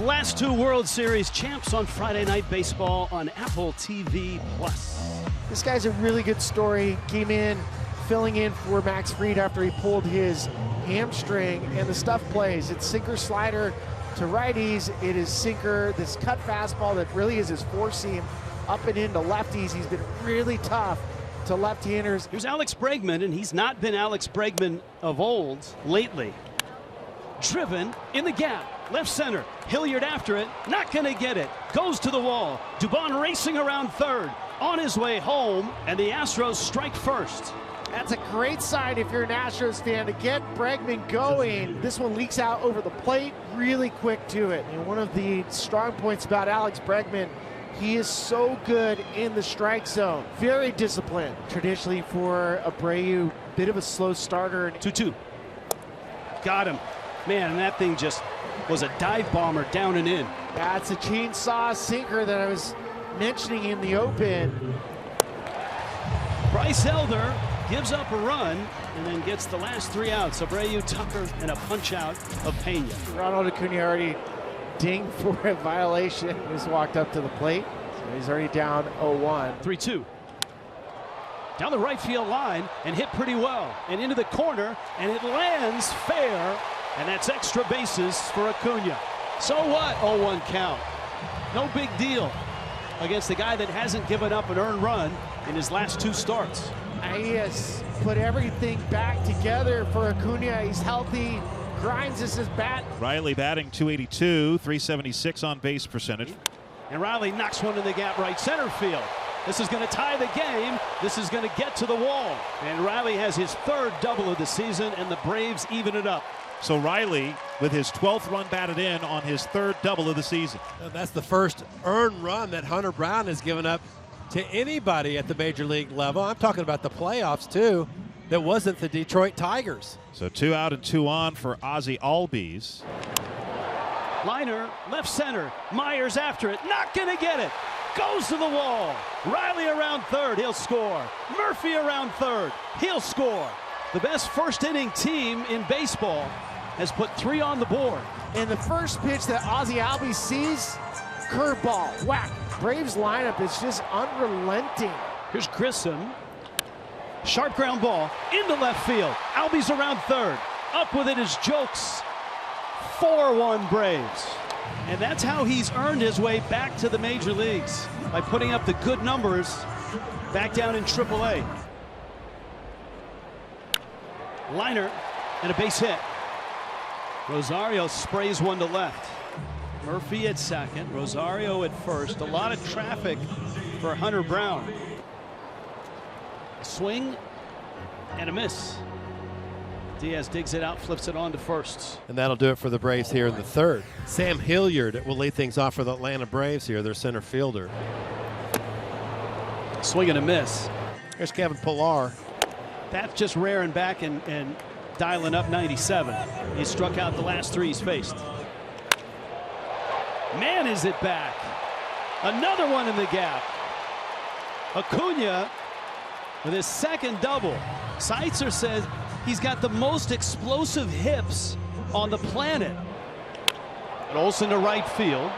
Last two World Series champs on Friday Night Baseball on Apple TV+. This guy's a really good story. Came in filling in for Max Fried after he pulled his hamstring, and the stuff plays. It's sinker slider to righties. It is sinker, this cut fastball that really is his four seam up and into lefties. He's been really tough to left-handers. Here's Alex Bregman, and he's not been Alex Bregman of old lately. Driven in the gap, left center. Hilliard after it, not going to get it. Goes to the wall. Dubon racing around third, on his way home, and the Astros strike first. That's a great sign if you're an Astros fan to get Bregman going. This one leaks out over the plate, really quick to it. And one of the strong points about Alex Bregman, he is so good in the strike zone. Very disciplined. Traditionally for Abreu, bit of a slow starter. 2-2. Got him. Man, and that thing just was a dive bomber down and in. That's a chainsaw sinker that I was mentioning in the open. Bryce Elder gives up a run and then gets the last three outs. Abreu, Tucker, and a punch out of Pena. Ronald Acuna already dinged for a violation. He's walked up to the plate. So he's already down 0-1. 3-2. Down the right field line and hit pretty well. And into the corner, and it lands fair. And that's extra bases for Acuna. So what? 0-1 count. No big deal against the guy that hasn't given up an earned run in his last two starts. He has put everything back together for Acuna. He's healthy. Grimes is his bat. Riley batting .282, .376 on base percentage. And Riley knocks one in the gap right center field. This is going to tie the game. This is going to get to the wall. And Riley has his third double of the season, and the Braves even it up. So Riley with his 12th run batted in on his third double of the season. That's the first earned run that Hunter Brown has given up to anybody at the major league level. I'm talking about the playoffs too. That wasn't the Detroit Tigers. So 2 out and 2 on for Ozzie Albies. Liner, left center. Myers after it. Not going to get it. Goes to the wall. Riley around third. He'll score. Murphy around third. He'll score. The best first inning team in baseball has put 3 on the board. And the first pitch that Ozzie Albies sees, curveball, whack. Braves lineup is just unrelenting. Here's Grissom. Sharp ground ball into left field. Albies around third. Up with it is Jokes. 4-1 Braves. And that's how he's earned his way back to the major leagues, by putting up the good numbers back down in AAA. Liner and a base hit. Rosario sprays one to left. Murphy at second, Rosario at first. A lot of traffic for Hunter Brown. A swing and a miss. Diaz digs it out, flips it on to first. And that'll do it for the Braves here in the third. Sam Hilliard will lead things off for the Atlanta Braves here, their center fielder. Swing and a miss. Here's Kevin Pillar. That's just rearing back and dialing up 97. He struck out the last 3 he's faced. Man, is it back. Another one in the gap. Acuna with his second double. Seitzer says he's got the most explosive hips on the planet. And Olsen to right field.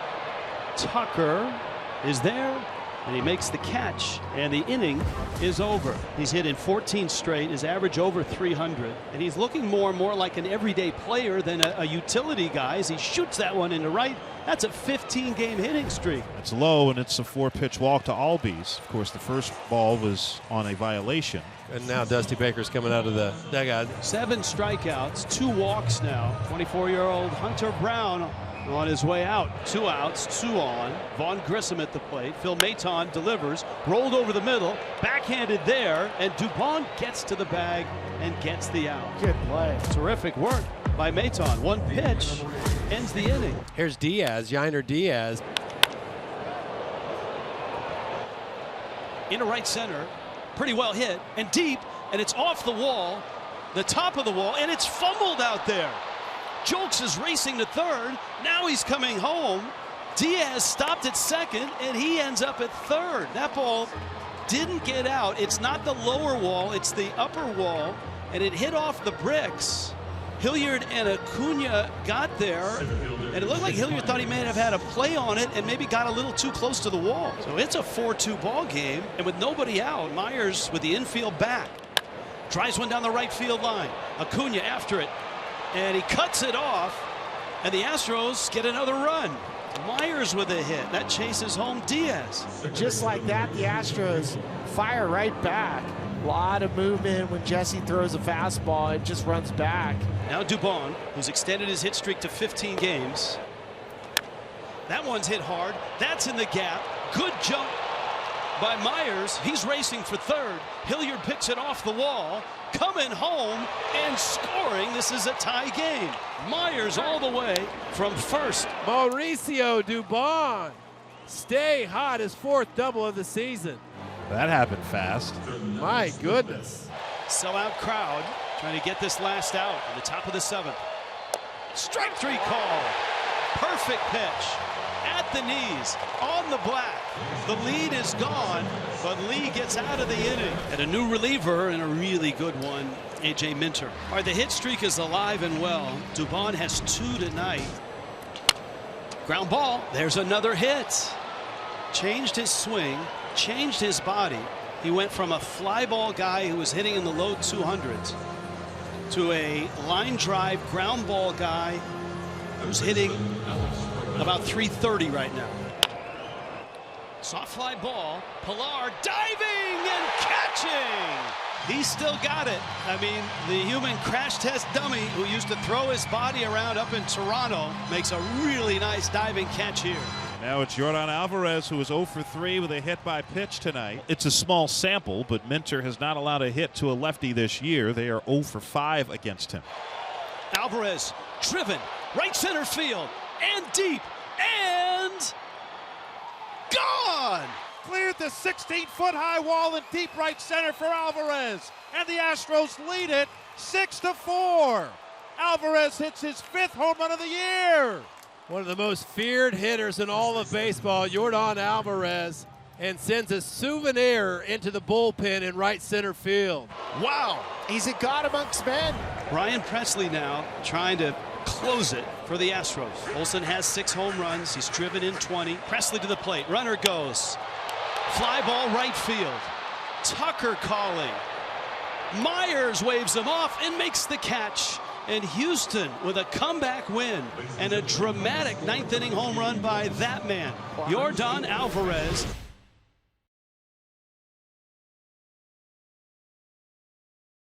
Tucker is there, and he makes the catch, and the inning is over. He's hit in 14 straight, his average over 300, and he's looking more and more like an everyday player than a utility guy as he shoots that one into right. That's a 15-game hitting streak. It's low, and it's a 4-pitch walk to Albies. Of course, the first ball was on a violation. And now Dusty Baker's coming out of the dugout. 7 strikeouts, 2 walks now. 24-year-old Hunter Brown on his way out. 2 outs, 2 on. Vaughn Grissom at the plate. Phil Maton delivers. Rolled over the middle. Backhanded there. And Dubon gets to the bag and gets the out. Good play. Terrific work by Maton. 1 pitch ends the inning. Here's Diaz, Yainer Diaz. Into right center. Pretty well hit. And deep. And it's off the wall. The top of the wall. And it's fumbled out there. Jokes is racing to third. Now he's coming home. Diaz stopped at second, and he ends up at third. That ball didn't get out. It's not the lower wall, it's the upper wall, and it hit off the bricks. Hilliard and Acuna got there, and it looked like Hilliard thought he may have had a play on it and maybe got a little too close to the wall. So it's a 4-2 ball game, and with nobody out, Myers with the infield back. Drives one down the right field line. Acuna after it, and he cuts it off, and the Astros get another run. Myers with a hit. That chases home Diaz. Just like that, the Astros fire right back. A lot of movement when Jesse throws a fastball. It just runs back. Now Dubon, who's extended his hit streak to 15 games. That one's hit hard. That's in the gap. Good jump by Myers. He's racing for third. Hilliard picks it off the wall. Coming home and scoring. This is a tie game. Myers all the way from first. Mauricio Dubon, stay hot, his 4th double of the season. That happened fast. My goodness. Sellout crowd trying to get this last out in the top of the 7th. Strike 3 call. Perfect pitch. At the knees, on the black. The lead is gone, but Lee gets out of the inning. And a new reliever and a really good one, A.J. Minter. All right, the hit streak is alive and well. Dubon has 2 tonight. Ground ball, there's another hit. Changed his swing, changed his body. He went from a fly ball guy who was hitting in the low 200s to a line drive ground ball guy who's hitting about 330 right now. Soft fly ball. Pilar diving and catching. He's still got it. I mean, the human crash test dummy who used to throw his body around up in Toronto makes a really nice diving catch here. Now it's Yordan Alvarez, who is 0 for 3 with a hit by pitch tonight. It's a small sample, but Minter has not allowed a hit to a lefty this year. They are 0 for 5 against him. Alvarez driven right center field and deep and gone. Cleared the 16-foot high wall in deep right center for Alvarez, and the Astros lead it 6-4. Alvarez hits his 5th home run of the year. One of the most feared hitters in all of baseball, Yordan Alvarez, and sends a souvenir into the bullpen in right center field. Wow. He's a god amongst men. Ryan Presley now trying to close it for the Astros. Olsen has 6 home runs. He's driven in 20. Presley to the plate. Runner goes. Fly ball right field. Tucker calling. Myers waves him off and makes the catch. And Houston with a comeback win and a dramatic 9th inning home run by that man, Yordan Alvarez.